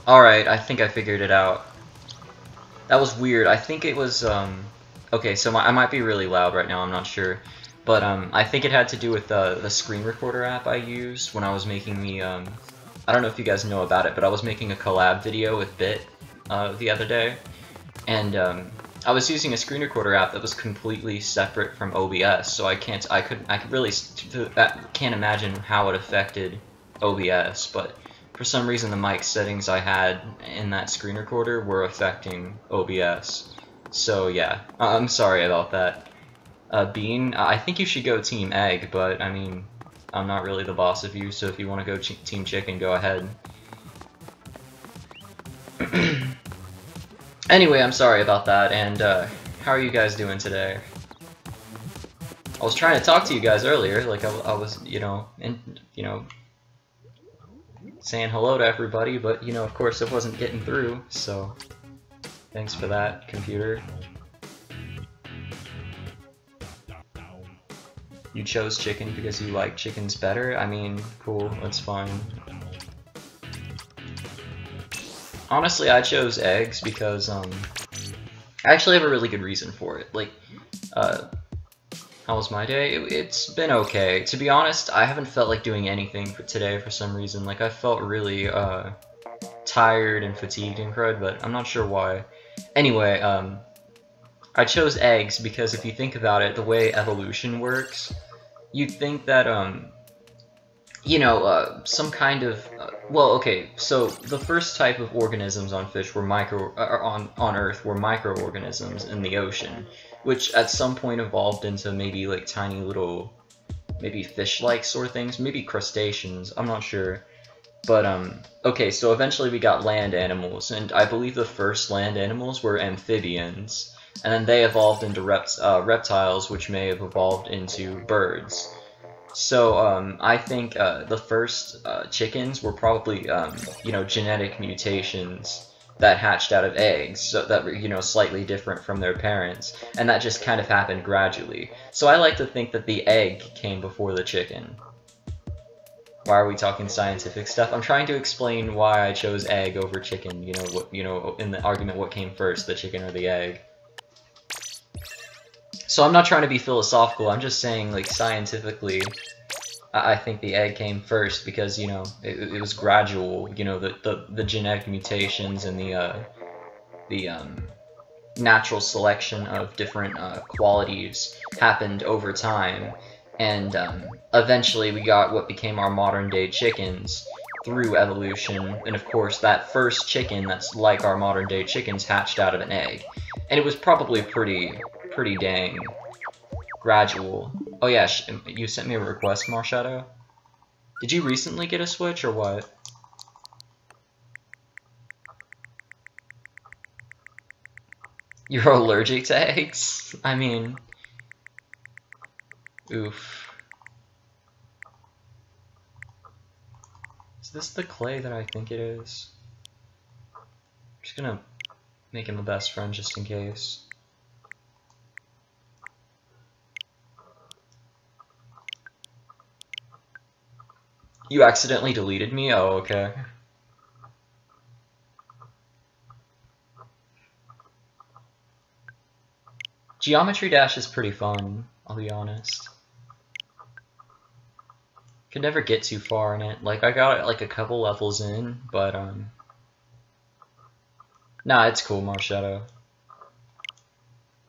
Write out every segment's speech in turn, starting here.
Alright, I think I figured it out. That was weird. I think it was, okay, so I might be really loud right now, I'm not sure. But, I think it had to do with the screen recorder app I used when I was making the, I don't know if you guys know about it, but I was making a collab video with Bit, the other day. And, I was using a screen recorder app that was completely separate from OBS, so I can't imagine how it affected OBS, but for some reason the mic settings I had in that screen recorder were affecting OBS. So yeah, I'm sorry about that. Bean, I think you should go Team Egg, but I mean, I'm not really the boss of you, so if you want to go Team Chicken, go ahead. Anyway, I'm sorry about that, and how are you guys doing today? I was trying to talk to you guys earlier, like I was, saying hello to everybody, but of course it wasn't getting through, so thanks for that, computer. You chose chicken because you like chickens better? I mean, cool, that's fine. Honestly, I chose eggs because, I actually have a really good reason for it. Like, how was my day? It's been okay. To be honest, I haven't felt like doing anything for today for some reason. Like, I felt really, tired and fatigued and crud, but I'm not sure why. Anyway, I chose eggs because if you think about it, the way evolution works, you'd think that, some kind of, well, okay, so the first type of organisms on fish were on Earth were microorganisms in the ocean, which at some point evolved into maybe like tiny little, maybe fish-like sort of things, maybe crustaceans, I'm not sure. But, okay, so eventually we got land animals, and I believe the first land animals were amphibians, and then they evolved into reptiles, which may have evolved into birds. So, I think the first chickens were probably, genetic mutations that hatched out of eggs, so that were, slightly different from their parents, and that just kind of happened gradually. So I like to think that the egg came before the chicken. Why are we talking scientific stuff? I'm trying to explain why I chose egg over chicken, in the argument what came first, the chicken or the egg. So I'm not trying to be philosophical, I'm just saying, like, scientifically, I think the egg came first because, it was gradual, the genetic mutations and the natural selection of different qualities happened over time, and eventually we got what became our modern-day chickens through evolution, and of course that first chicken that's like our modern-day chickens hatched out of an egg, and it was probably pretty dang gradual. Oh yeah, you sent me a request, Marshadow? Did you recently get a Switch, or what? You're allergic to eggs? I mean... oof. Is this the clay that I think it is? I'm just gonna make him a best friend just in case. You accidentally deleted me? Oh, okay. Geometry Dash is pretty fun, I'll be honest. Could never get too far in it. Like, I got like a couple levels in, but nah, it's cool, Marshadow.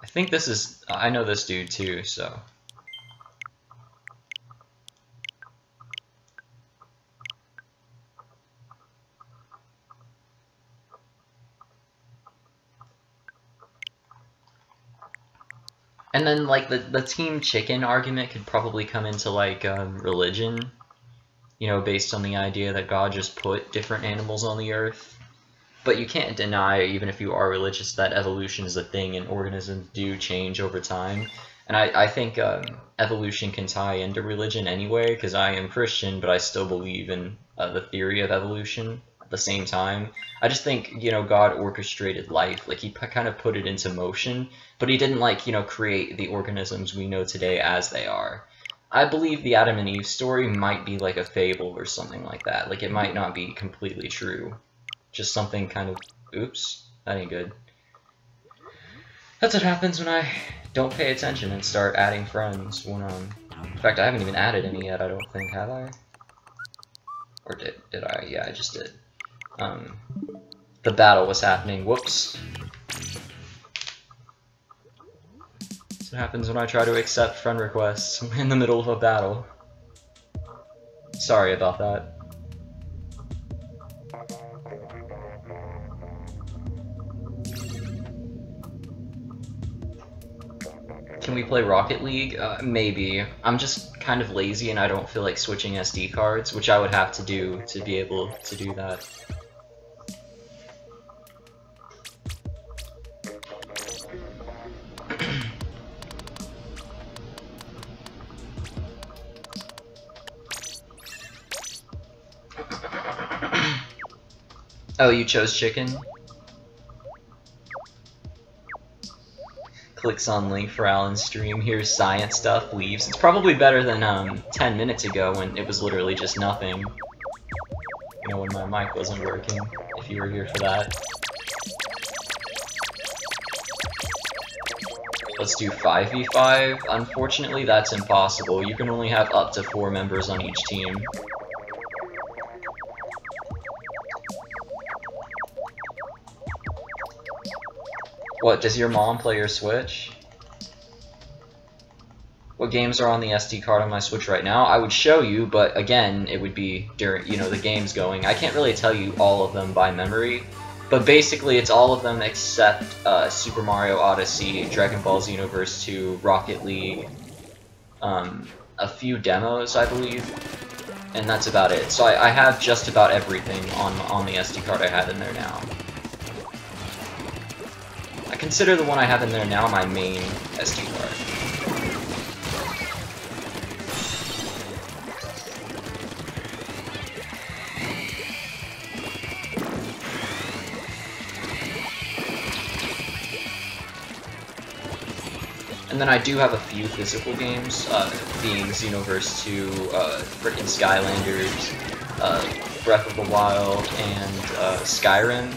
I think this is... I know this dude too, so... And then, like, the Team Chicken argument could probably come into, like, religion. Based on the idea that God just put different animals on the earth. But you can't deny, even if you are religious, that evolution is a thing and organisms do change over time. And I think evolution can tie into religion anyway, because I am Christian, but I still believe in the theory of evolution at the same time. I just think, God orchestrated life. Like, he kind of put it into motion, but he didn't, like, create the organisms we know today as they are. I believe the Adam and Eve story might be like a fable or something like that. Like, it might not be completely true. just something kind of... Oops, that ain't good. That's what happens when I don't pay attention and start adding friends when in fact, I haven't even added any yet, I don't think, have I? Or did I? Yeah, I just did. The battle was happening. Whoops. That's what happens when I try to accept friend requests in the middle of a battle. Sorry about that. Can we play Rocket League? Maybe. I'm just kind of lazy and I don't feel like switching SD cards, which I would have to do to be able to do that. Oh, you chose chicken? Clicks on link for Alan's stream, here's science stuff, leaves. It's probably better than 10 minutes ago when it was literally just nothing. You know, when my mic wasn't working, if you were here for that. Let's do 5v5. Unfortunately, that's impossible. You can only have up to 4 members on each team. What, does your mom play your Switch? What games are on the SD card on my Switch right now? I would show you, but again, it would be during, you know, the game's going. I can't really tell you all of them by memory, but basically it's all of them except Super Mario Odyssey, Dragon Ball Xenoverse 2, Rocket League, a few demos, I believe, and that's about it. So I have just about everything on the SD card I have in there now. I consider the one I have in there now my main SD card. And then I do have a few physical games, being Xenoverse 2, frickin' Skylanders, Breath of the Wild, and Skyrim.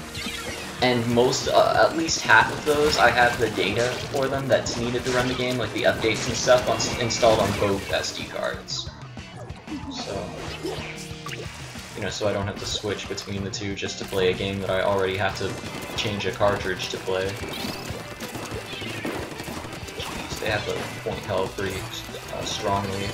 And most, at least half of those, I have the data for them that's needed to run the game, like the updates and stuff, installed on both SD cards. So, you know, so I don't have to switch between the two just to play a game that I already have to change a cartridge to play. Jeez, they have the point held pretty strongly.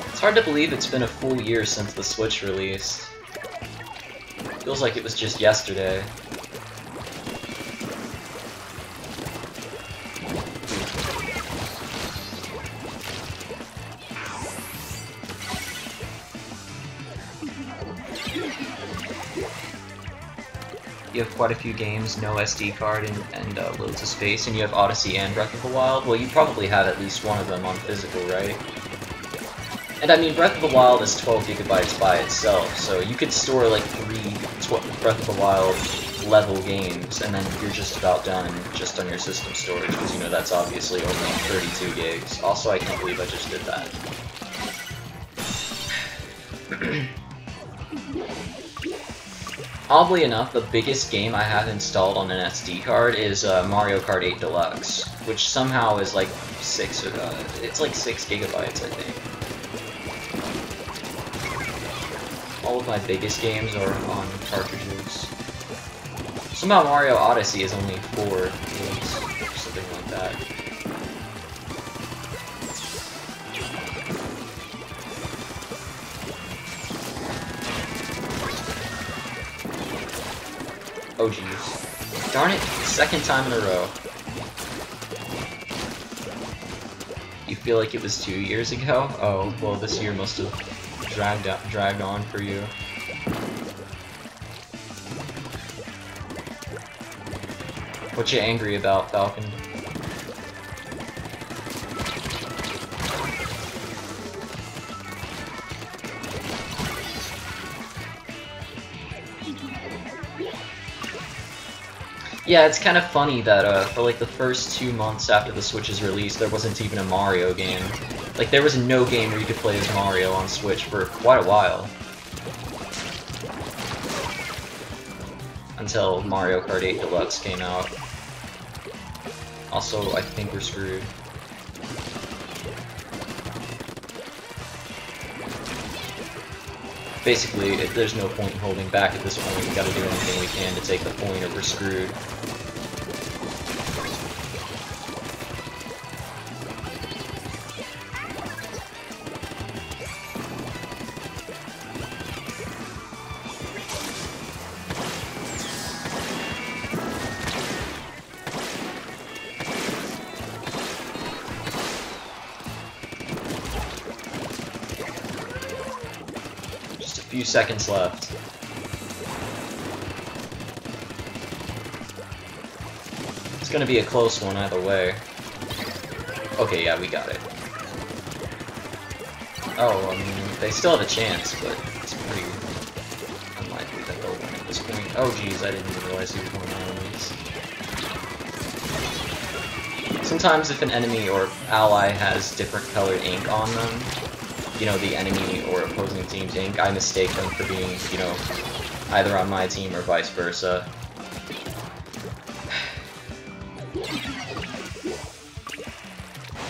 It's hard to believe it's been a full year since the Switch released. Feels like it was just yesterday. You have quite a few games, no SD card, and loads of space, and you have Odyssey and Breath of the Wild. Well, you probably have at least one of them on physical, right? And I mean, Breath of the Wild is 12 gigabytes by itself, so you could store like 3 Breath of the Wild level games, and then you're just about done just on your system storage, because you know that's obviously only 32 gigs. Also, I can't believe I just did that. Oddly enough, the biggest game I have installed on an SD card is Mario Kart 8 Deluxe, which somehow is like it's like 6 gigabytes, I think. All of my biggest games are on cartridges. Somehow Mario Odyssey is only 4 gigs, or something like that. Oh jeez. Darn it, second time in a row. You feel like it was 2 years ago? Oh, well this year must have dragged on for you. What you angry about, Falcon? Yeah, it's kind of funny that for like the first 2 months after the Switch's release, there wasn't even a Mario game. Like, there was no game where you could play as Mario on Switch for quite a while. Until Mario Kart 8 Deluxe came out. Also, I think we're screwed. Basically, there's no point in holding back at this point. We gotta do anything we can to take the point or we're screwed. Few seconds left. It's gonna be a close one either way. Okay, yeah, we got it. Oh, I mean, they still have a chance, but it's pretty unlikely that they'll win at this point. Oh geez, I didn't even realize he was going on these. Sometimes if an enemy or ally has different colored ink on them, you know, the enemy or opposing team's ink, I mistake them for being, you know, either on my team or vice versa.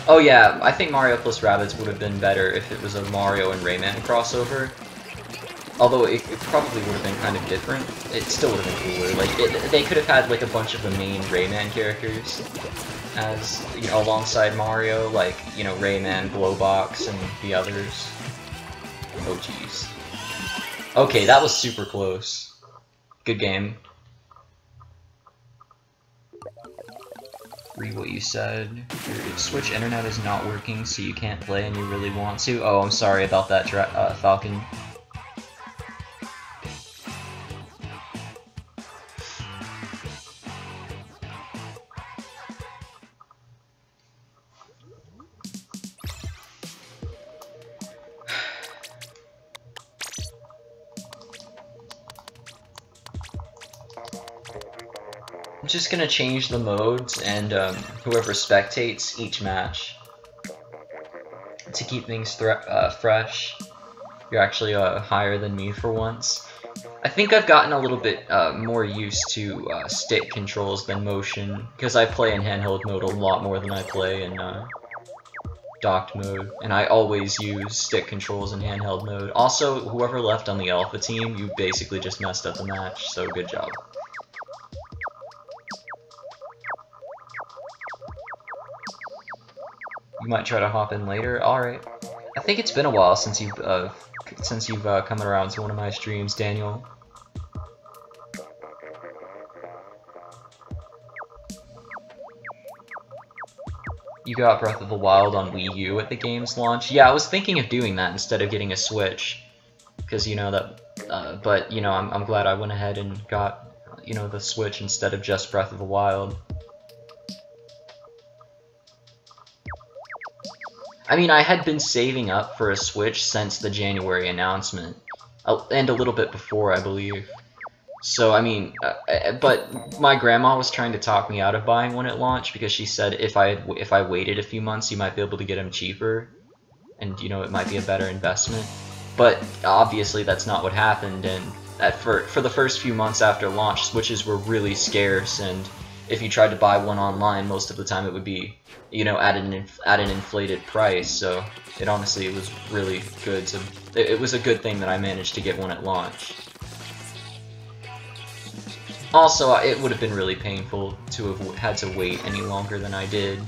Oh yeah, I think Mario plus Rabbids would have been better if it was a Mario and Rayman crossover. Although it probably would have been kind of different. It still would have been cooler. Like, they could have had like a bunch of the main Rayman characters as, you know, alongside Mario, like, you know, Rayman, Glowbox, and the others. Oh jeez. Okay, that was super close. Good game. Read what you said. Your Switch internet is not working, so you can't play and you really want to. Oh, I'm sorry about that, Falcon. I'm just gonna change the modes and whoever spectates each match to keep things fresh. You're actually higher than me for once. I think I've gotten a little bit more used to stick controls than motion, because I play in handheld mode a lot more than I play in docked mode, and I always use stick controls in handheld mode. Also, whoever left on the alpha team, you basically just messed up the match, so good job. You might try to hop in later. All right. I think it's been a while since you've come around to one of my streams, Daniel. You got Breath of the Wild on Wii U at the game's launch. Yeah, I was thinking of doing that instead of getting a Switch, because you know that. But you know, I'm glad I went ahead and got, you know, the Switch instead of just Breath of the Wild. I mean, I had been saving up for a Switch since the January announcement, and a little bit before, I believe. So, I mean, but my grandma was trying to talk me out of buying one at launch, because she said if I waited a few months, you might be able to get them cheaper, and, you know, it might be a better investment. But, obviously, that's not what happened, and for the first few months after launch, Switches were really scarce, and if you tried to buy one online, most of the time it would be, you know, at an inflated price. So it honestly was really good. So it was a good thing that I managed to get one at launch. Also, it would have been really painful to have had to wait any longer than I did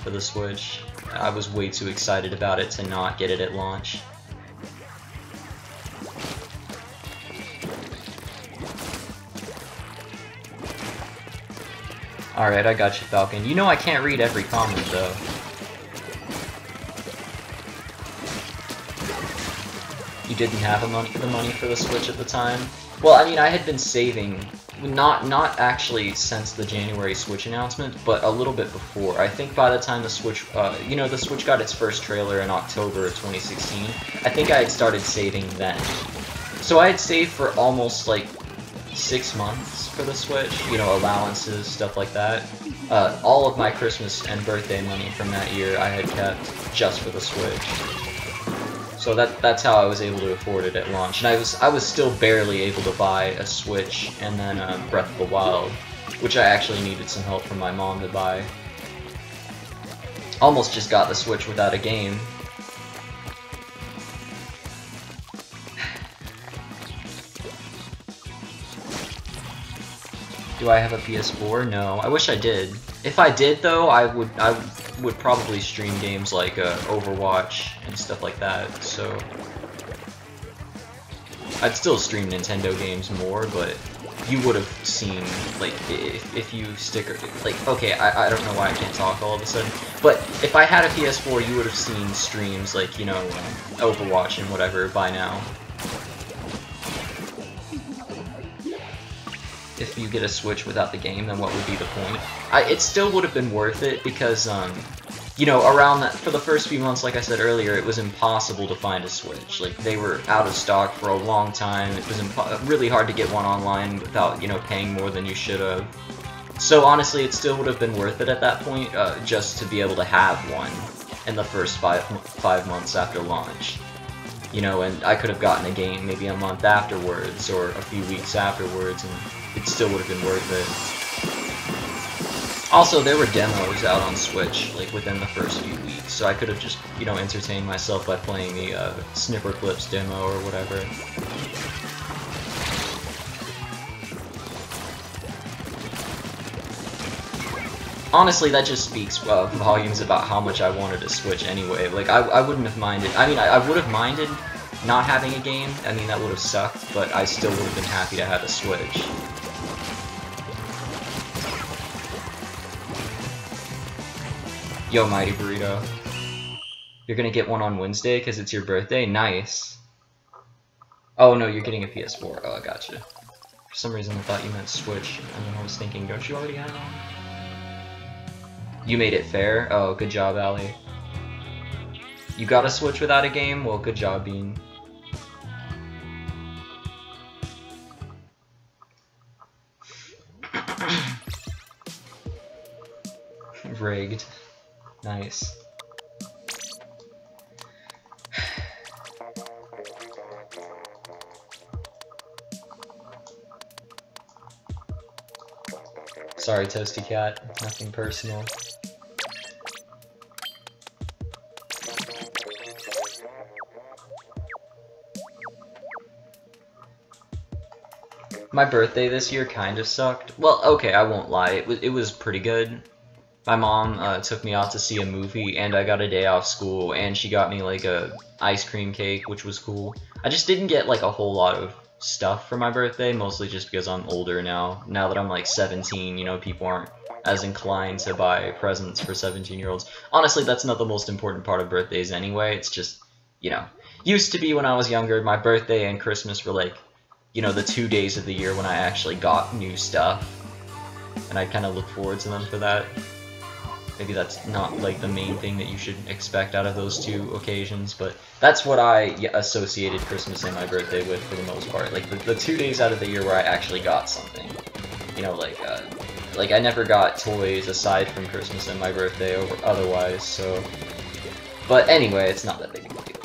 for the Switch. I was way too excited about it to not get it at launch. Alright, I got you, Falcon. You know I can't read every comment, though. You didn't have the money for the Switch at the time? Well, I mean, I had been saving, not actually since the January Switch announcement, but a little bit before. I think by the time the Switch, you know, the Switch got its first trailer in October of 2016, I think I had started saving then. So I had saved for almost, like, 6 months for the Switch, you know, allowances, stuff like that. All of my Christmas and birthday money from that year I had kept just for the Switch. So that's how I was able to afford it at launch. And I was still barely able to buy a Switch and then Breath of the Wild, which I actually needed some help from my mom to buy. Almost just got the Switch without a game. Do I have a PS4? No. I wish I did. If I did, though, I would probably stream games like Overwatch and stuff like that. So I'd still stream Nintendo games more, but you would have seen, like, if you stick, like, okay, I don't know why I can't talk all of a sudden, but if I had a PS4, you would have seen streams like, you know, Overwatch and whatever by now. If you get a Switch without the game, then what would be the point? It still would have been worth it because, you know, around that, for the first few months, like I said earlier, it was impossible to find a Switch. Like, they were out of stock for a long time. It was really hard to get one online without, you know, paying more than you should have. So honestly, it still would have been worth it at that point, just to be able to have one in the first five months after launch. You know, and I could have gotten a game maybe a month afterwards or a few weeks afterwards, and it still would have been worth it. Also, there were demos out on Switch, like, within the first few weeks, so I could have just, you know, entertained myself by playing the Snipper Clips demo or whatever. Honestly, that just speaks volumes about how much I wanted a Switch anyway. Like, I wouldn't have minded. I mean, I would have minded not having a game. I mean, that would have sucked, but I still would have been happy to have a Switch. Yo, Mighty Burrito. You're gonna get one on Wednesday because it's your birthday? Nice. Oh, no, you're getting a PS4. Oh, I gotcha. For some reason, I thought you meant Switch, and then I was thinking, don't you already have one? You made it fair? Oh, good job, Allie. You got a Switch without a game? Well, good job, Bean. Rigged. Nice. Sorry, Toasty Cat. Nothing personal. My birthday this year kind of sucked. Well, okay, I won't lie. It was pretty good. My mom took me out to see a movie, and I got a day off school, and she got me like a ice cream cake, which was cool. I just didn't get like a whole lot of stuff for my birthday, mostly just because I'm older now. Now that I'm like 17, you know, people aren't as inclined to buy presents for 17-year-olds. Honestly, that's not the most important part of birthdays anyway. It's just, you know, used to be when I was younger, my birthday and Christmas were like, you know, the 2 days of the year when I actually got new stuff. And I kind of look forward to them for that. Maybe that's not like the main thing that you should expect out of those two occasions, but that's what I associated Christmas and my birthday with for the most part. Like the 2 days out of the year where I actually got something. You know, like I never got toys aside from Christmas and my birthday or otherwise, so... But anyway, it's not that big of a deal.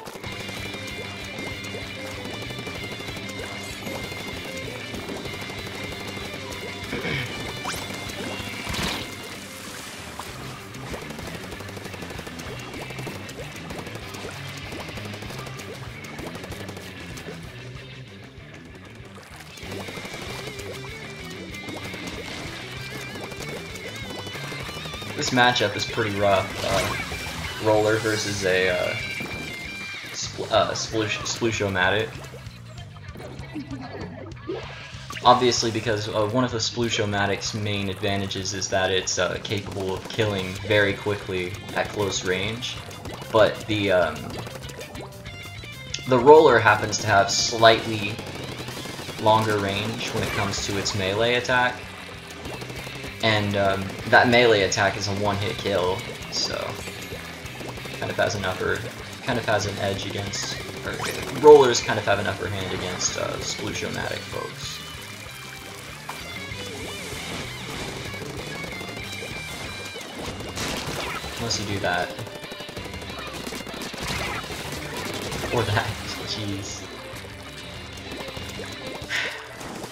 This matchup is pretty rough. Roller versus a Splooshomatic. Obviously, because one of the Splooshomatics' main advantages is that it's capable of killing very quickly at close range, but the Roller happens to have slightly longer range when it comes to its melee attack. And that melee attack is a one-hit kill, so kind of has an edge against, or Rollers kind of have an upper hand against Sploosh-O-Matic folks. Unless you do that. Or that. Jeez.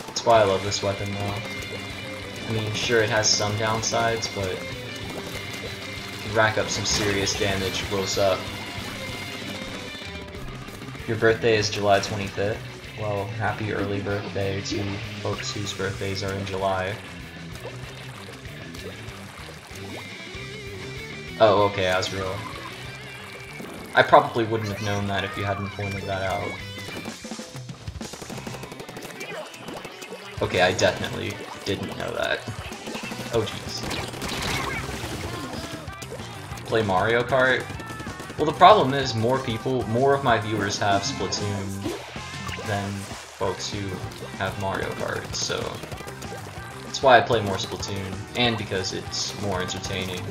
That's why I love this weapon though. I mean, sure it has some downsides, but you rack up some serious damage close up. Your birthday is July 25th? Well, happy early birthday to folks whose birthdays are in July. Oh, okay, Azrael. I probably wouldn't have known that if you hadn't pointed that out. Okay, I definitely didn't know that. Oh jeez. Play Mario Kart? Well, the problem is more of my viewers have Splatoon than folks who have Mario Kart, so that's why I play more Splatoon, and because it's more entertaining.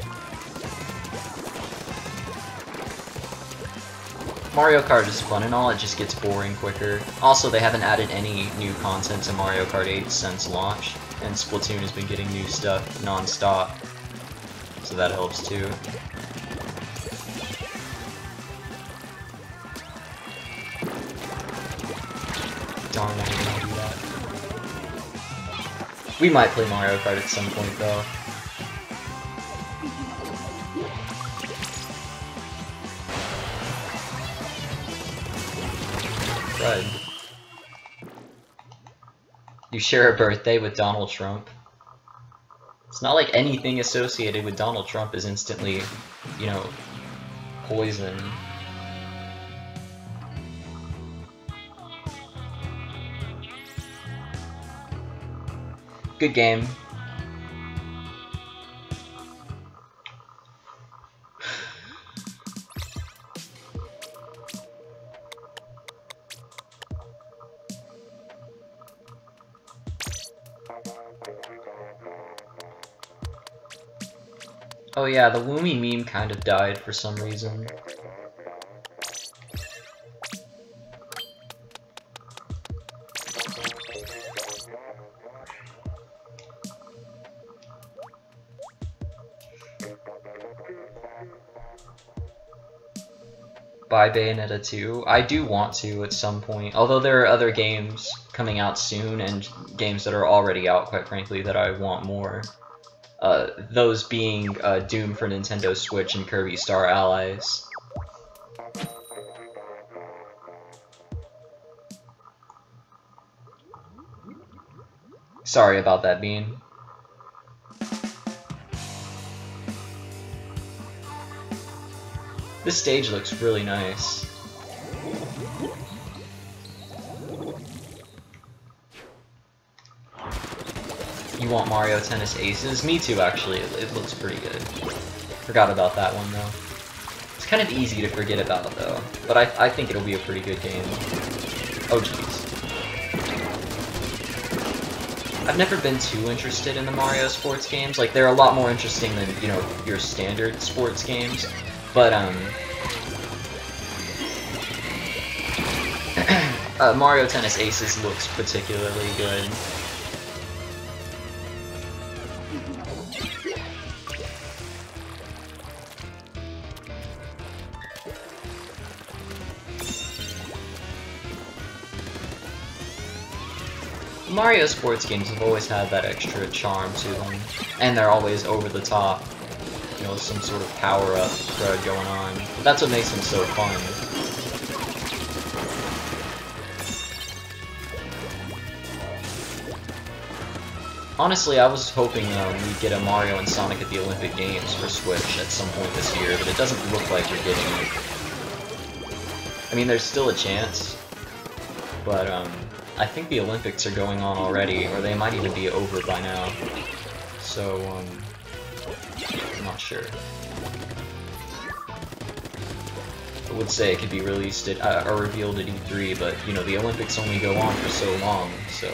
Mario Kart is fun and all, it just gets boring quicker. Also, they haven't added any new content to Mario Kart 8 since launch, and Splatoon has been getting new stuff non-stop, so that helps too. Darn, I didn't do that. We might play Mario Kart at some point though. Fred. You share a birthday with Donald Trump? It's not like anything associated with Donald Trump is instantly, you know, poison. Good game. Oh yeah, the Woomy meme kind of died for some reason. Buy Bayonetta 2? I do want to at some point, although there are other games coming out soon and games that are already out, quite frankly, that I want more. Those being Doom for Nintendo Switch and Kirby Star Allies. Sorry about that, Bean. This stage looks really nice. You want Mario Tennis Aces? Me too, actually. It looks pretty good. Forgot about that one, though. It's kind of easy to forget about, though. But I think it'll be a pretty good game. Oh, jeez. I've never been too interested in the Mario sports games. Like, they're a lot more interesting than, you know, your standard sports games. But, Mario Tennis Aces looks particularly good. Mario sports games have always had that extra charm to them, and they're always over the top. You know, some sort of power-up crud going on. But that's what makes them so fun. Honestly, I was hoping we'd get a Mario and Sonic at the Olympic Games for Switch at some point this year, but it doesn't look like we're getting it. I mean, there's still a chance, but I think the Olympics are going on already, or they might even be over by now. So, I'm not sure. I would say it could be released at, or revealed at E3, but, you know, the Olympics only go on for so long, so...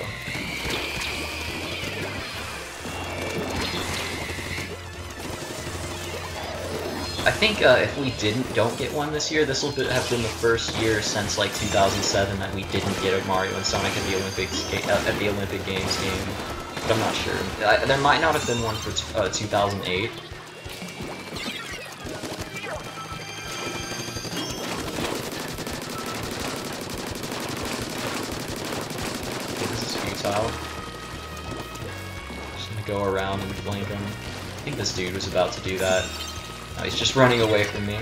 I think if we don't get one this year, this will have been the first year since like 2007 that we didn't get a Mario and Sonic at the Olympic Games game. But I'm not sure. There might not have been one for 2008. go around and flank him. I think this dude was about to do that. Oh, he's just running away from me.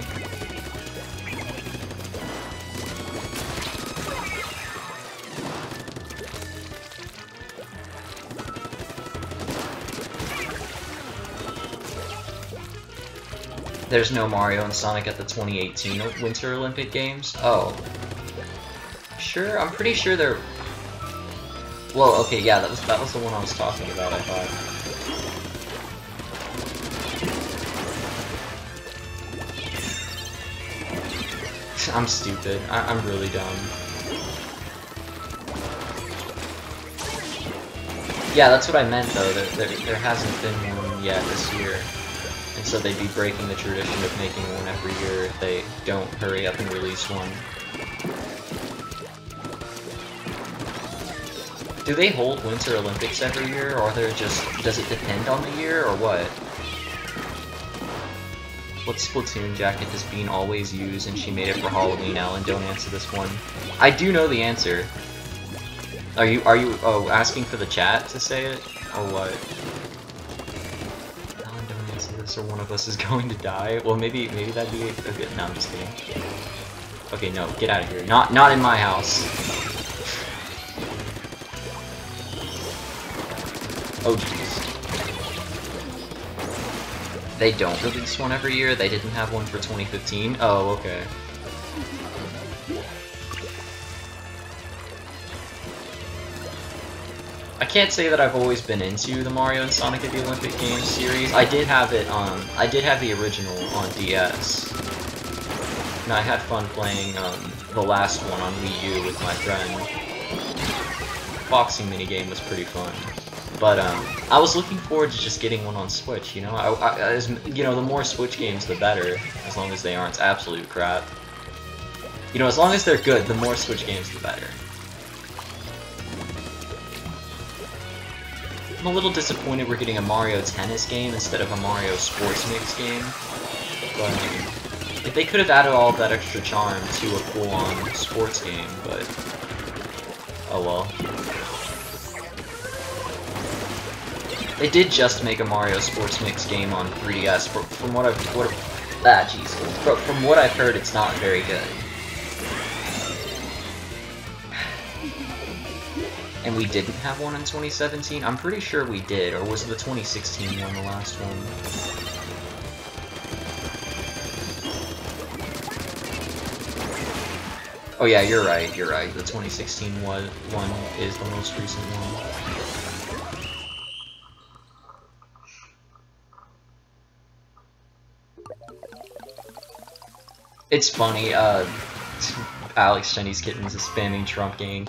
There's no Mario and Sonic at the 2018 Winter Olympic Games? Oh. Sure? I'm pretty sure they're... Well, okay, yeah, that was the one I was talking about, I thought. I'm stupid. I'm really dumb. Yeah, that's what I meant, though. There hasn't been one yet this year. And so they'd be breaking the tradition of making one every year if they don't hurry up and release one. Do they hold Winter Olympics every year, or does it depend on the year, or what? What Splatoon jacket does Bean always use, and she made it for Halloween? Alan, don't answer this one. I do know the answer. Are you asking for the chat to say it, or what? Alan, don't answer this, or one of us is going to die. Well, maybe that'd be a good. No, I'm just kidding. Okay, no, get out of here. Not in my house. Oh jeez. They don't release one every year? They didn't have one for 2015? Oh, okay. I can't say that I've always been into the Mario and Sonic at the Olympic Games series. I did have it on... I did have the original on DS. And I had fun playing the last one on Wii U with my friend. Boxing minigame was pretty fun. But I was looking forward to just getting one on Switch, you know? You know, the more Switch games, the better, as long as they aren't absolute crap. You know, as long as they're good, the more Switch games, the better. I'm a little disappointed we're getting a Mario Tennis game instead of a Mario Sports Mix game. But if they could have added all of that extra charm to a full-on sports game, but oh well. They did just make a Mario Sports Mix game on 3DS. From what I've heard, it's not very good. And we didn't have one in 2017. I'm pretty sure we did, or was the 2016 one the last one? Oh yeah, you're right. The 2016 one is the most recent one. It's funny, Alex Chinese Kittens is spamming Trump gang.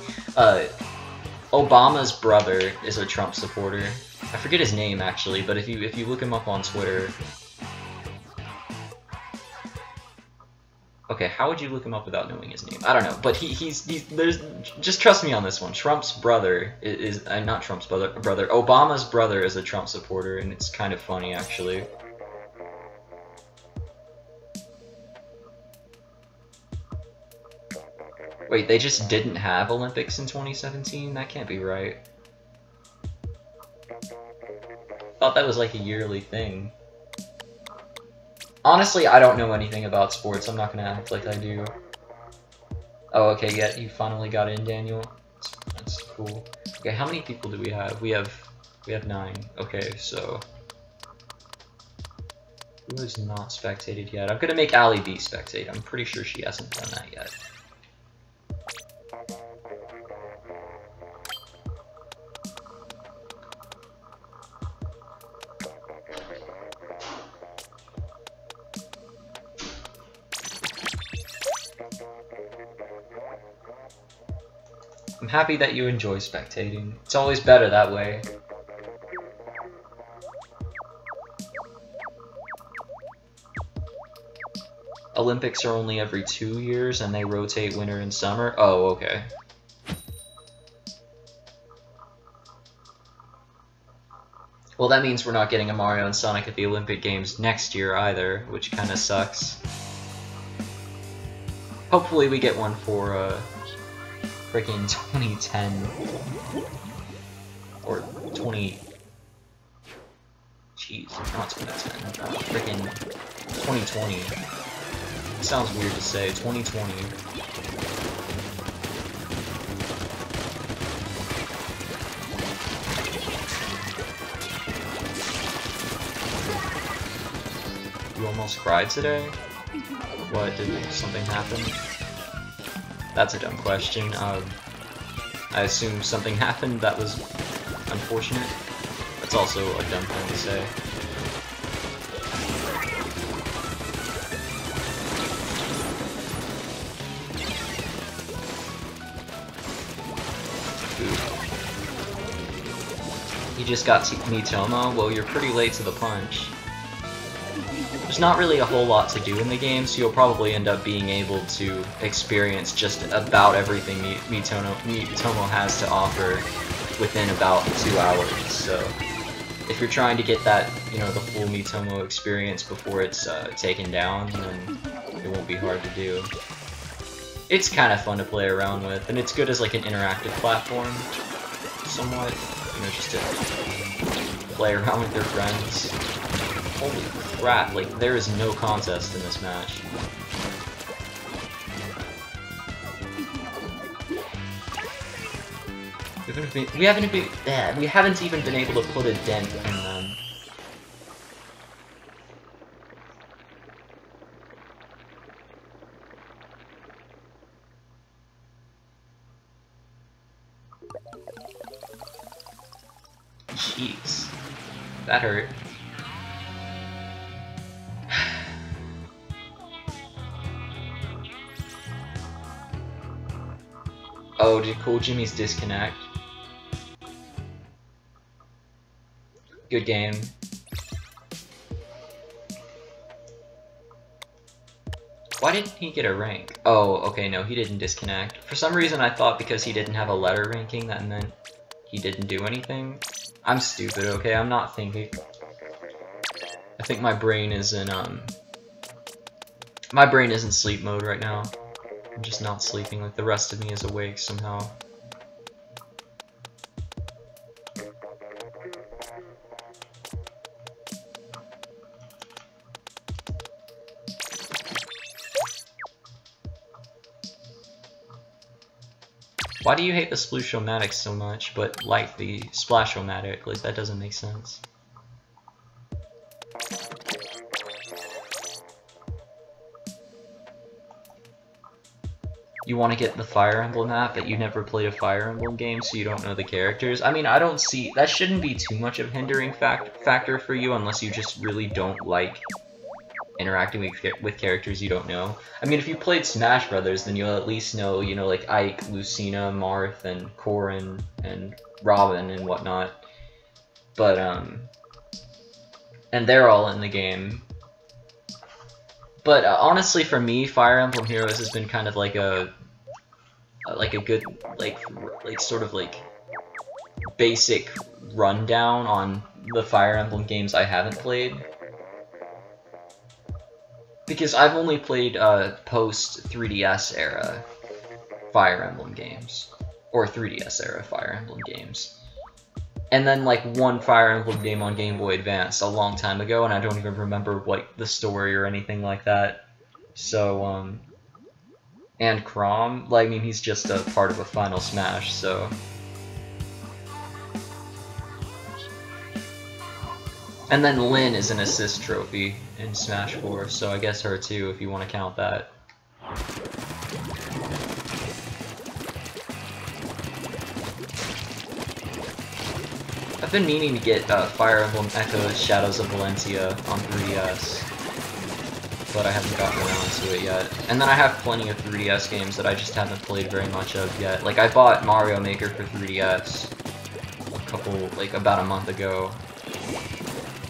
Obama's brother is a Trump supporter. I forget his name actually, but if you look him up on Twitter. Okay, how would you look him up without knowing his name? I don't know, but there's just trust me on this one. Trump's brother is not Trump's brother. Obama's brother is a Trump supporter, and it's kind of funny actually. Wait, they just didn't have Olympics in 2017? That can't be right. Thought that was like a yearly thing. Honestly, I don't know anything about sports. I'm not gonna act like I do. Oh, okay, yeah, you finally got in, Daniel. That's cool. Okay, how many people do we have? We have 9. Okay, so who is not spectated yet? I'm gonna make Allie B spectate. I'm pretty sure she hasn't done that yet. I'm happy that you enjoy spectating. It's always better that way. Olympics are only every 2 years and they rotate winter and summer? Oh, okay. Well, that means we're not getting a Mario and Sonic at the Olympic Games next year either, which kind of sucks. Hopefully we get one for, freaking 2010 or 20. Jeez, not 2010. Freaking 2020. Sounds weird to say. 2020. You almost cried today? What, did something happen? That's a dumb question. I assume something happened that was unfortunate. That's also a dumb thing to say. Ooh. You just got Miitomo? Well, you're pretty late to the punch. There's not really a whole lot to do in the game, so you'll probably end up being able to experience just about everything Miitomo has to offer within about 2 hours. So if you're trying to get that, you know, the full Miitomo experience before it's taken down, then it won't be hard to do. It's kind of fun to play around with, and it's good as like an interactive platform, somewhat. You know, just to play around with your friends. Holy crap, like, there is no contest in this match. We haven't even been able to put a dent in them. Jeez. That hurt. Oh, did Cool Jimmy's disconnect? Good game. Why didn't he get a rank? Oh, okay, no, he didn't disconnect. For some reason I thought because he didn't have a letter ranking that meant he didn't do anything. I'm stupid, okay? I'm not thinking. I think my brain is in, my brain is in sleep mode right now. I'm just not sleeping, like the rest of me is awake somehow. Why do you hate the Splooshomatic so much, but like the Splashomatic? Like, that doesn't make sense. You want to get the Fire Emblem app, but you never played a Fire Emblem game, so you don't know the characters. I mean, I don't see... That shouldn't be too much of a hindering factor for you, unless you just really don't like interacting with characters you don't know. I mean, if you played Smash Brothers, then you'll at least know, you know, like Ike, Lucina, Marth, and Corrin, and Robin, and whatnot. But, and they're all in the game. But honestly, for me, Fire Emblem Heroes has been kind of like a good, like sort of like basic rundown on the Fire Emblem games I haven't played. Because I've only played post 3DS era Fire Emblem games, or 3DS era Fire Emblem games. And then like one Fire Emblem game on Game Boy Advance a long time ago, and I don't even remember like the story or anything like that. So and Chrom, like, I mean, he's just a part of a Final Smash, so. And then Lyn is an assist trophy in Smash 4, so I guess her too if you want to count that. I've been meaning to get Fire Emblem Echoes Shadows of Valentia on 3DS, but I haven't gotten around to it yet. And then I have plenty of 3DS games that I just haven't played very much of yet. Like, I bought Mario Maker for 3DS about a month ago,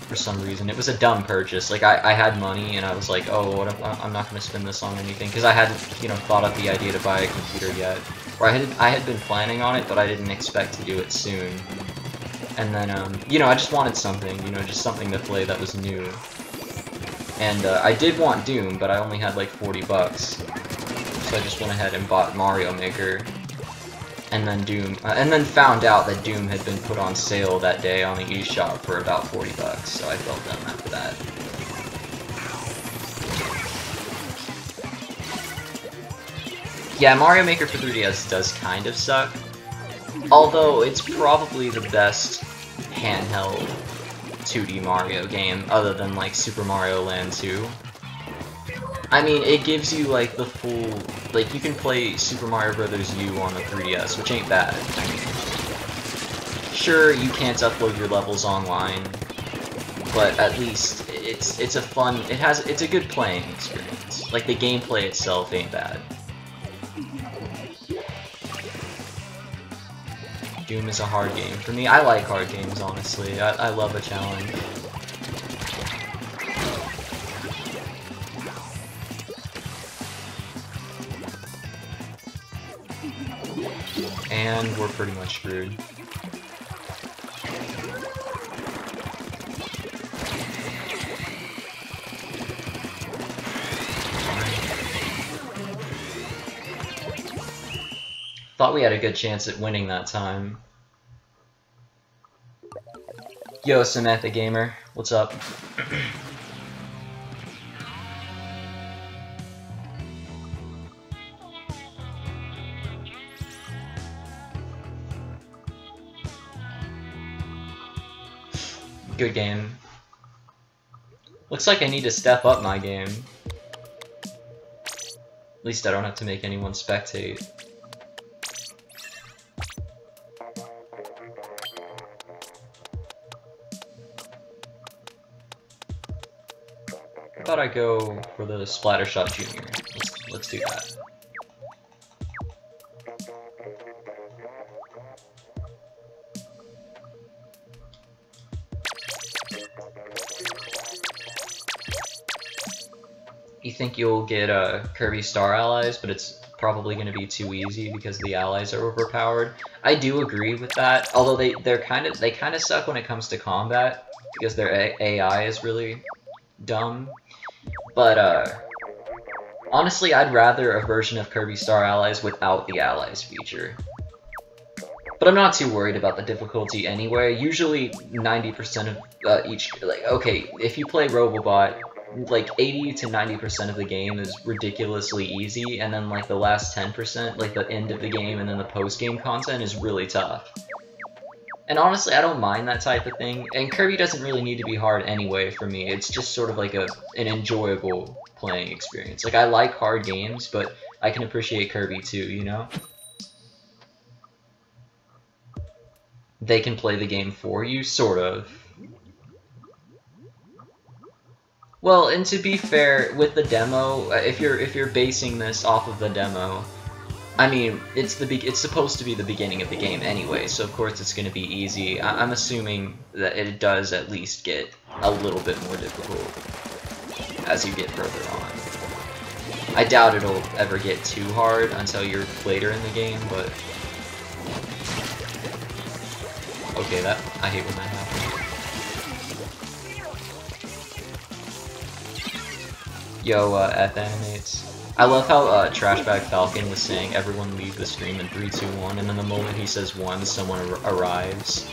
for some reason. It was a dumb purchase. Like, I had money, and I was like, oh, I'm not going to spend this on anything, because I hadn't, you know, thought of the idea to buy a computer yet. Or I had been planning on it, but I didn't expect to do it soon. And then, you know, I just wanted something, you know, just something to play that was new. And I did want Doom, but I only had like 40 bucks. So I just went ahead and bought Mario Maker. and then and then found out that Doom had been put on sale that day on the eShop for about $40, so I felt dumb after that. Yeah, Mario Maker for 3DS does kind of suck, although it's probably the best handheld 2D Mario game, other than like Super Mario Land 2. I mean, it gives you like the full, like you can play Super Mario Bros. U on the 3DS, which ain't bad. I mean, sure, you can't upload your levels online, but at least it's a fun, it's a good playing experience. Like the gameplay itself ain't bad. Doom is a hard game for me. I like hard games, honestly. I love a challenge. And we're pretty much screwed. Thought we had a good chance at winning that time. Yo, Samantha Gamer, what's up? Good game. Looks like I need to step up my game. At least I don't have to make anyone spectate. I thought I'd go for the Splattershot Junior. Let's do that. You think you'll get Kirby Star Allies, but it's probably going to be too easy because the allies are overpowered. I do agree with that, although they kind of suck when it comes to combat because their AI is really dumb. But honestly, I'd rather a version of Kirby Star Allies without the allies feature. But I'm not too worried about the difficulty anyway. Usually 90% of each, like, okay, if you play Robobot, like 80 to 90% of the game is ridiculously easy, and then like the last 10%, like the end of the game and then the post-game content is really tough. And honestly, I don't mind that type of thing, and Kirby doesn't really need to be hard anyway for me. It's just sort of like an enjoyable playing experience. Like, I like hard games, but I can appreciate Kirby too, you know? They can play the game for you, sort of. Well, and to be fair, with the demo, if you're basing this off of the demo, I mean, it's supposed to be the beginning of the game anyway, so of course it's going to be easy. I'm assuming that it does at least get a little bit more difficult as you get further on. I doubt it'll ever get too hard until you're later in the game, but... Okay, I hate when that happens. Yo, F animates. I love how Trashbag Falcon was saying everyone leave the stream in 3, 2, 1, and then the moment he says 1, someone arrives.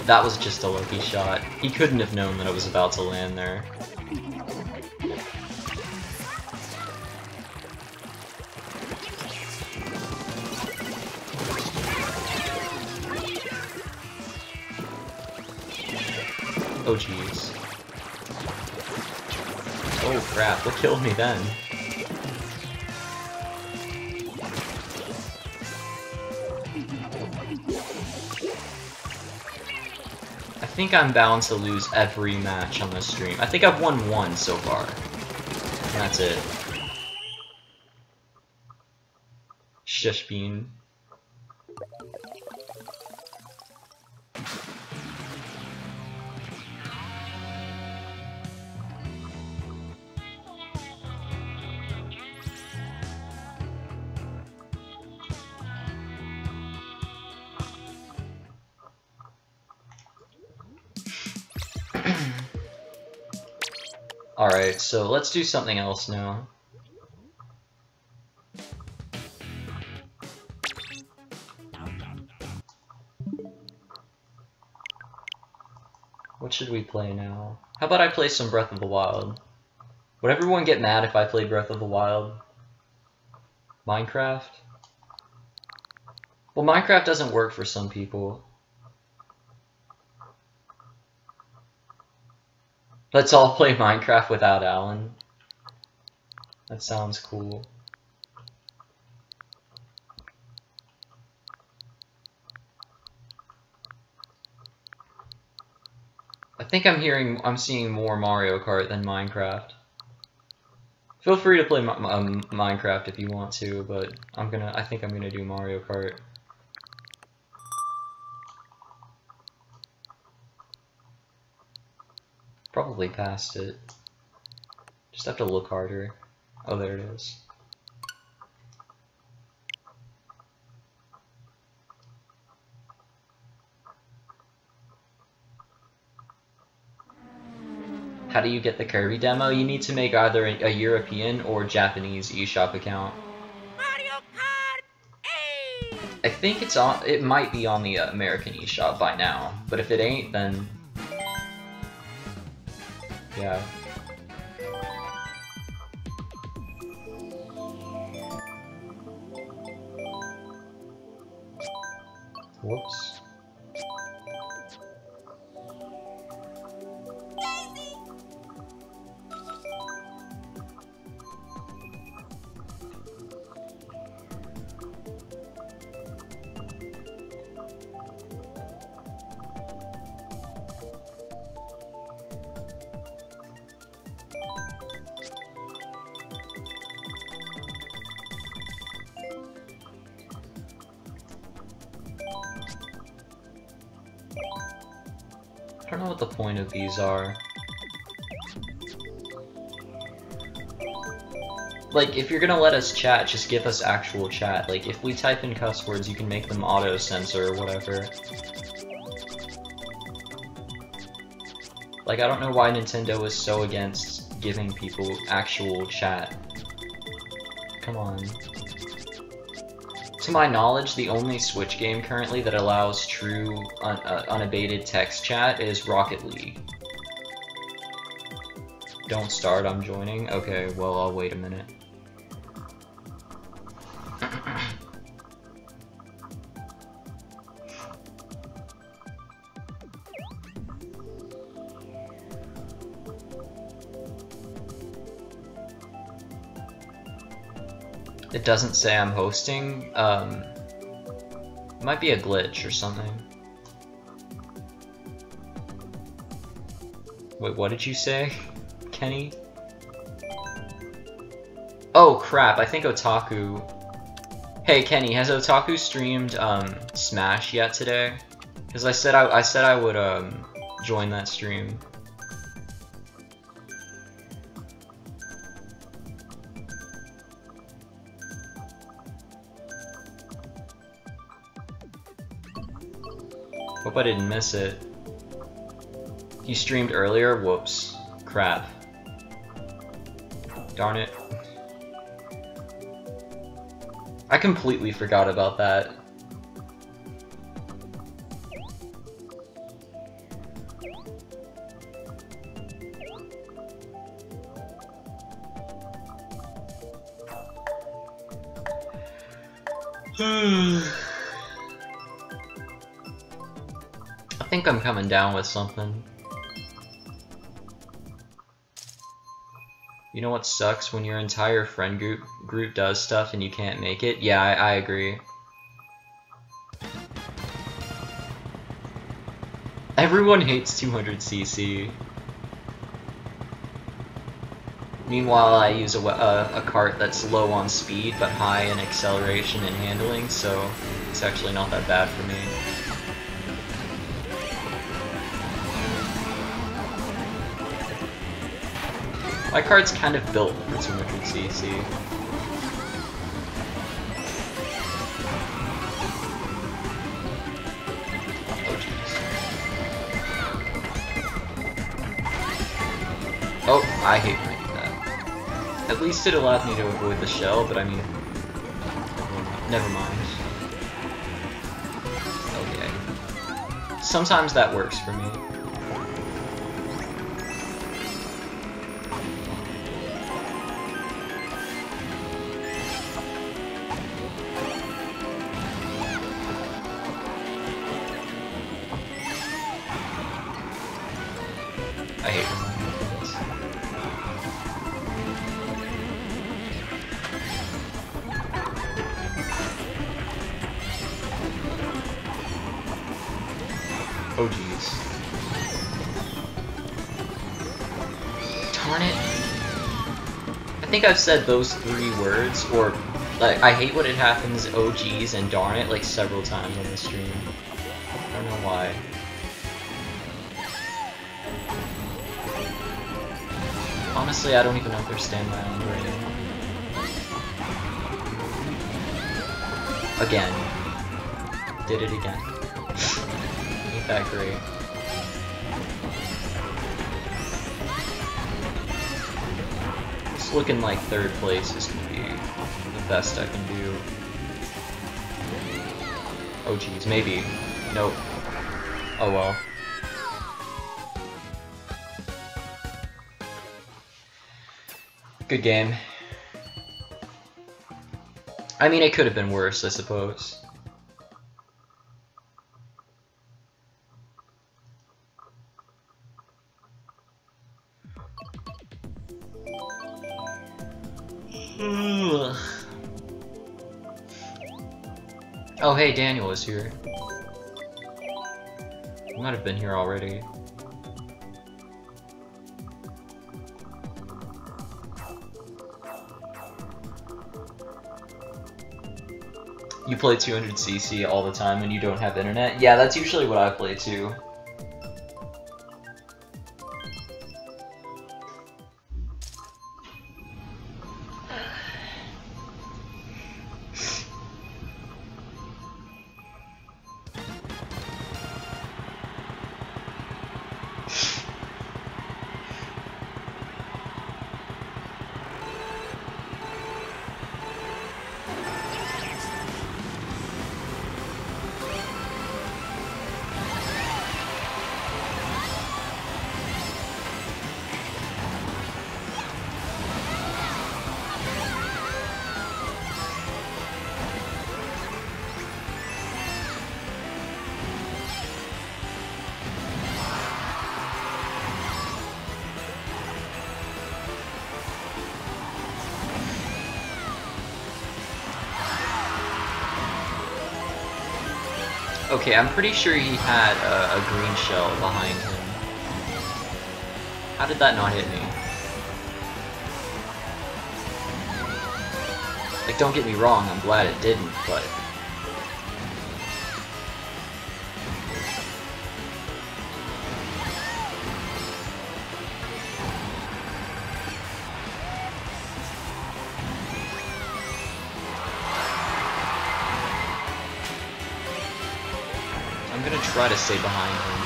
That was just a lucky shot. He couldn't have known that I was about to land there. Oh jeez. Oh crap, what killed me then? I think I'm bound to lose every match on this stream. I think I've won 1 so far. And that's it. Shush bean. Alright, so let's do something else now. What should we play now? How about I play some Breath of the Wild? Would everyone get mad if I played Breath of the Wild? Minecraft? Well, Minecraft doesn't work for some people. Let's all play Minecraft without Alan. That sounds cool. I think I'm seeing more Mario Kart than Minecraft. Feel free to play Minecraft if you want to, but I think I'm gonna do Mario Kart. Probably past it. Just have to look harder. Oh, there it is. How do you get the Kirby demo? You need to make either a European or Japanese eShop account. Mario Kart 8! I think it might be on the American eShop by now, but if it ain't, then yeah. Whoops. I don't know what the point of these are. Like, if you're gonna let us chat, just give us actual chat. Like, if we type in cuss words, you can make them auto-censor or whatever. Like, I don't know why Nintendo is so against giving people actual chat. Come on. To my knowledge, the only Switch game currently that allows true, unabated text chat is Rocket League. Don't start, I'm joining? Okay, well, I'll wait a minute. It doesn't say I'm hosting. It might be a glitch or something. Wait, what did you say, Kenny? Oh crap, I think Otaku... Hey Kenny, has Otaku streamed Smash yet today? Because I said I would join that stream. Hope I didn't miss it. He streamed earlier? Whoops. Crap. Darn it. I completely forgot about that. I think I'm coming down with something. You know what sucks? When your entire friend group does stuff and you can't make it? Yeah, I agree. Everyone hates 200cc. Meanwhile, I use a cart that's low on speed but high in acceleration and handling, so it's actually not that bad for me. My cart's kind of built for 200cc. Oh jeez. Oh, I hate when I do that. At least it allowed me to avoid the shell, but I mean... Never mind. Okay. Sometimes that works for me. I hate when that happens. Oh jeez. Darn it. I think I've said those 3 words, or like, I hate when it happens, oh geez, and darn it, like several times on the stream. I don't know why. Honestly, I don't even understand my own brain. Again. Did it again. Ain't that great. It's looking like 3rd place is gonna be the best I can do. Oh geez, maybe. Nope. Oh well. Good game. I mean, it could have been worse, I suppose. Oh, hey, Daniel is here. He might have been here already. You play 200cc all the time when you don't have internet? Yeah, that's usually what I play too. Okay, I'm pretty sure he had a green shell behind him. How did that not hit me? Like, don't get me wrong, I'm glad it didn't, but... I'm gonna try to stay behind him.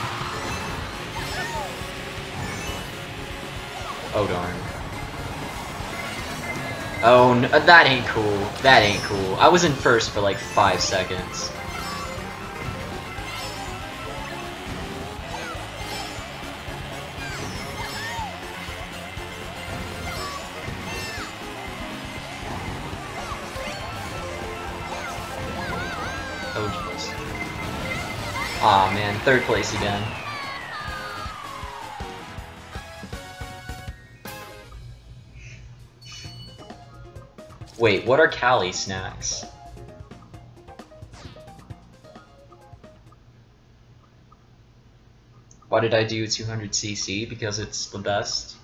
Oh darn. Oh, no, that ain't cool. That ain't cool. I was in first for like 5 seconds. Oh jeez. Aw man, 3rd place again. Wait, what are Cali snacks? Why did I do 200cc? Because it's the best?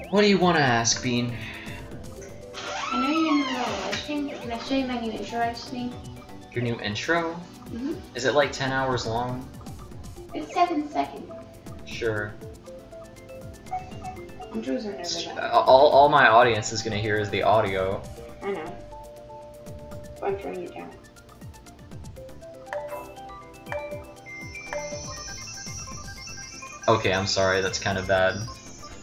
What do you want to ask, Bean? I know you're in the middle of live stream. Can I show you my new intro I just made? Your new intro? Mm-hmm. Is it like 10 hours long? It's 7 seconds. Sure. Intros are never that. All my audience is gonna hear is the audio. I know. So I'm showing you down. Okay, I'm sorry, that's kind of bad.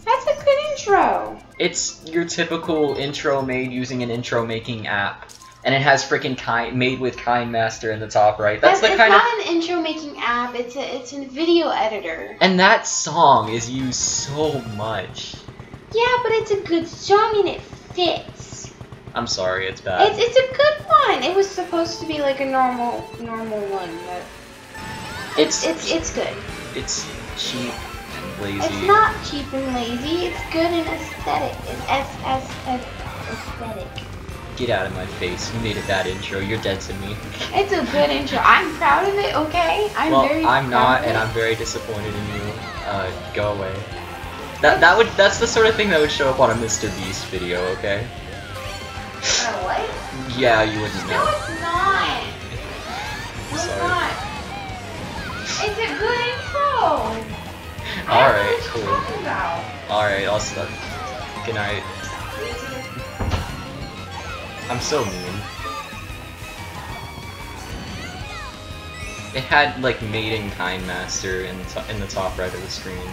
That's a good intro. It's your typical intro made using an intro making app. And it has freaking made with KineMaster in the top right. That's the it's kind of. not an intro making app. It's a video editor. And that song is used so much. Yeah, but it's a good song and it fits. I'm sorry, it's bad. It's a good one. It was supposed to be like a normal one, but it's good. It's cheap and lazy. It's not cheap and lazy. It's good and aesthetic. It's aesthetic. Get out of my face. You made a bad intro. You're dead to me. It's a good intro. I'm proud of it, okay? I'm not, and I'm very disappointed in you. Go away. That's the sort of thing that would show up on a Mr. Beast video, okay? What? Yeah, you wouldn't know. No, it's not. No, it's Sorry. not. It's a good intro. Alright, cool. Talking about. Alright, I'll stop. Good night. I'm so mean. It had like made in KineMaster in the top right of the screen.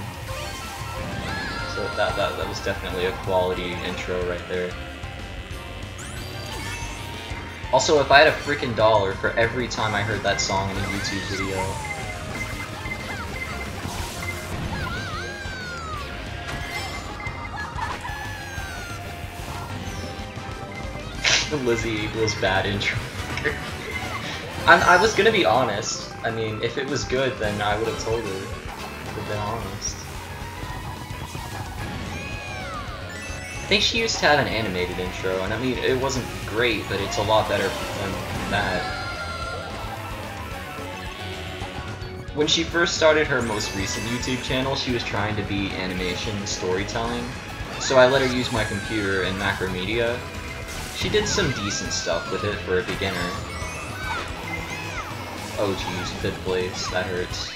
So that was definitely a quality intro right there. Also, if I had a freaking dollar for every time I heard that song in a YouTube video. Lizzie equals bad intro. I was gonna be honest. I mean, if it was good, then I would have told her. To be honest. I think she used to have an animated intro, and I mean, it wasn't great, but it's a lot better than that. When she first started her most recent YouTube channel, she was trying to be animation storytelling, so I let her use my computer and Macromedia. She did some decent stuff with it for a beginner. Oh geez, 5th place, that hurts.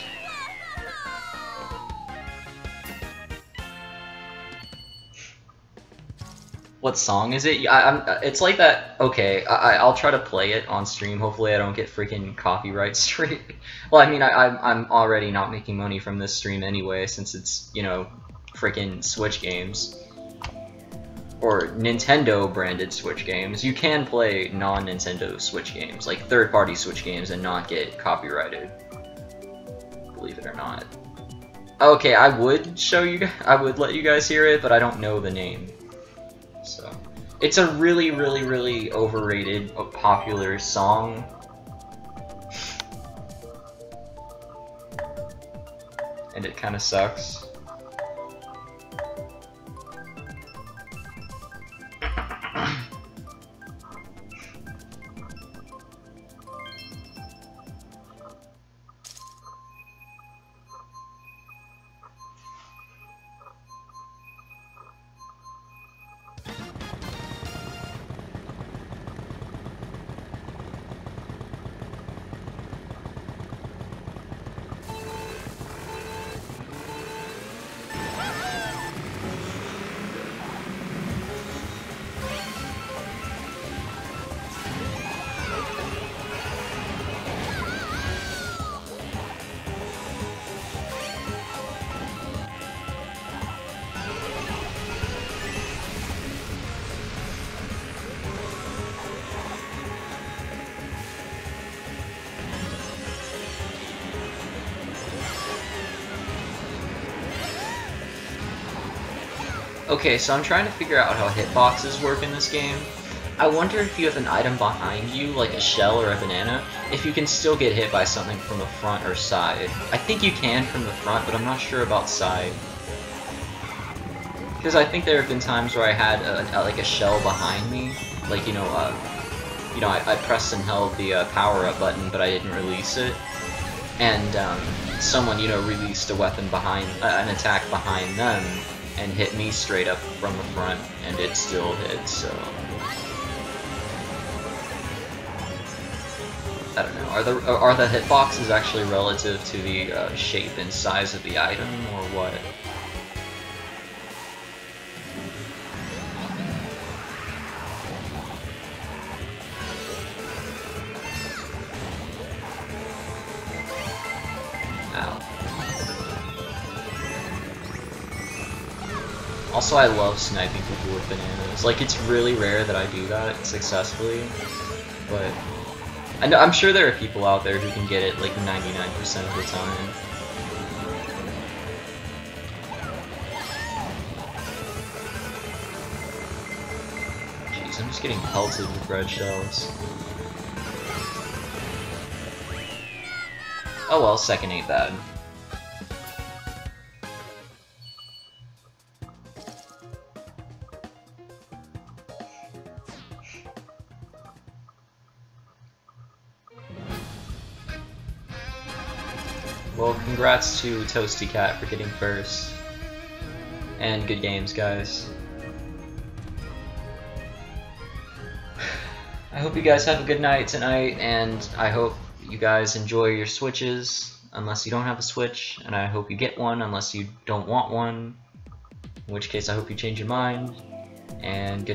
What song is it? It's like that. Okay, I'll try to play it on stream. Hopefully, I don't get freaking copyright straight. Well, I mean, I'm already not making money from this stream anyway, since it's, you know, freaking Switch games. Or Nintendo branded Switch games. You can play non-Nintendo Switch games, like third-party Switch games, and not get copyrighted. Believe it or not. Okay, I would show you guys, I would let you guys hear it, but I don't know the name. So, it's a really, really, really overrated, popular song. And it kind of sucks. Okay, so I'm trying to figure out how hitboxes work in this game. I wonder if you have an item behind you, like a shell or a banana, if you can still get hit by something from the front or side. I think you can from the front, but I'm not sure about side. Because I think there have been times where I had like a shell behind me, like, I pressed and held the power-up button, but I didn't release it. And someone, released a weapon behind, an attack behind them, and hit me straight up from the front, and it still hit, so... I don't know. Are the hitboxes actually relative to the shape and size of the item, or what? Ow. Also, I love sniping people with bananas. Like, it's really rare that I do that successfully, but I'm sure there are people out there who can get it like 99% of the time. Jeez, I'm just getting pelted with red shells. Oh well, second ain't bad. Well, congrats to Toasty Cat for getting first. And good games, guys. I hope you guys have a good night tonight, and I hope you guys enjoy your Switches, unless you don't have a Switch, and I hope you get one unless you don't want one, in which case I hope you change your mind, and good